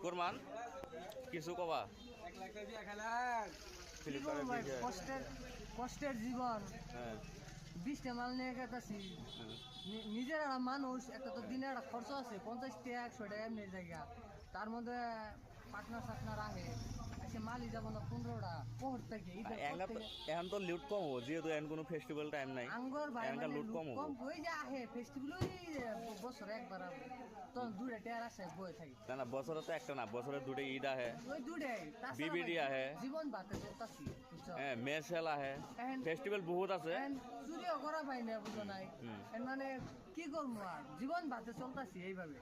Korman কিছু কবা কষ্টের জীবন হ্যাঁ 20টা মাল নিয়ে গেছি নিজের একটা মানুষ একটা তো দিনে একটা খরচ আছে 50 টাকা 100 টাকা এমনি জায়গা তার মধ্যে পার্টনার আহে এসে মালই যাবো না 15টা পর থেকে এখন তো লুট কম হবো যেহেতু এখন কোনো ফেস্টিভ্যাল টাইম নাই আঙ্গর ভাই এখনকার মানে লুট কম হবো কম হয়ে যে আহে ফেস্টিভ্যাল বছরে একবার তখন 2টা টেয়ার আসে বয়ে থাকি না বছরে তো একটা না বছরে দুটো ঈদ আহে ওই 2টাই বিবিডি আহে জীবন বাতে চলতাছি হ্যাঁ মেসেল আহে ফেস্টিভ্যাল বহুত আছে চুরিও করা পাই না বুঝো নাই মানে কি করবো আর জীবন বাতে চলতাছি এইভাবে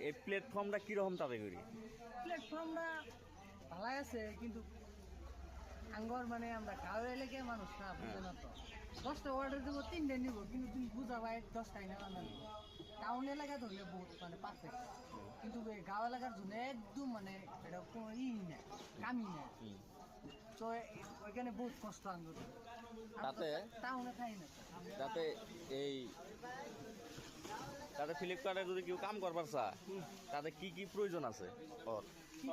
এই প্ল্যাটফর্মটা কিরকম তাতে করি প্ল্যাটফর্মটা ভালাই আছে কিন্তু আঙ্গর মানে আমরা গাঁও এলাকায় মানুষ না বুঝো না তো 10টা অর্ডার দেবো 3টে নিবো কিন্তু তুমি বুঝা ভাই 10টাই না নিবো টাউন এলাকায় ধরলে বহুত মানে পারফেক্ট কিন্তু গাঁও এলাকার জন্য একদম মানে এটা কোনো না কামি না তো ওইখানে বহুত কষ্ট আঙ্গুর তাতে টাউনে খাই না তাতে এই তাতে ফ্লিপকার্টে যদি কেউ কাম করবার চা তাতে কি কি প্রয়োজন আছে ওর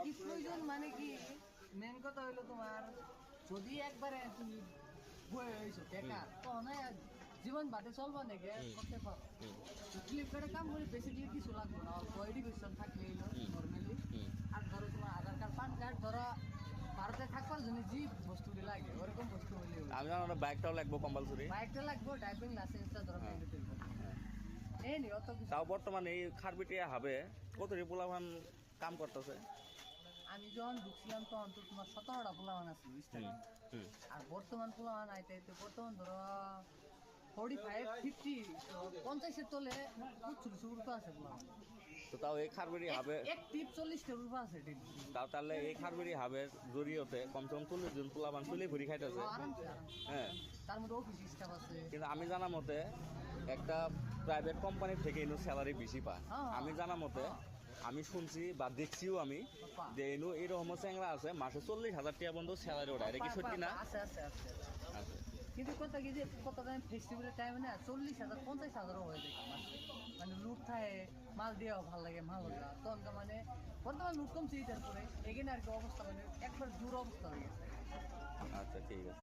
কি প্রয়োজন মানে কি মেন কথা হইলো তোমার যদি একবারে তুমি বয়ে হয়েছো বেকার তখন জীবন বাটে চলবা নাকি করতে পারো ফ্লিপকার্টে কাম করে বেসিক্যালি কিছু লাগবে না অল্প এডুকেশন থাকলে এলো নর্মালি আর ধরো তোমার আধার কার্ড পান কার্ড ধরো ভারতে থাকবার জন্য যে বস্তুটি লাগে ওরকম বস্তু হলে আমি জানো বাইকটাও লাগবো কম্পালসরি বাইকটা লাগবে ড্রাইভিং লাইসেন্সটা ধরো এই নি অত কিছু তাও বর্তমানে এই খারবিটিয়া হবে কত পোলাভান কাম করতেছে আমি যখন ঢুকছিলাম তখন তো তোমার 17টা পোলাওয়ান আছে আর বর্তমান পোলাওয়ান আইতে বর্তমান ধরো 45 50 50-এর তোলে ছোট রূপা আছে পোলাওয়ান তো তাও এই খারবিটি হবে এক টিপ 40টা রূপা আছে তাও তাহলে এই খারবিটি হবে জরিয়তে কমসে কম 40 জন পোলাভান চলে ঘুরি খাইতেছে হ্যাঁ তার মধ্যে অফিস স্টাফ আছে কিন্তু আমি জানা মতে একটা প্রাইভেট কোম্পানি থেকে এনো স্যালারি বেশি পায় আমি জানা মতে আমি শুনছি বা দেখছিও আমি যে এনো এরকম চ্যাংরা আছে মাসে 40,000 টাকা পর্যন্ত স্যালারি ওঠা এটা কি সত্যি না আছে কিন্তু কথা কি যে কত টাইম ফেস্টিভ্যালের টাইমে না 40,000 50,000 হয়ে যায় মানে লুট থাকে মাল দিয়েও ভালো লাগে ভালো লাগে তখন মানে বর্তমান লুট কমছে এটার পরে এখানে আর কি অবস্থা মানে একবার দূর অবস্থা হয়ে গেছে আচ্ছা ঠিক আছে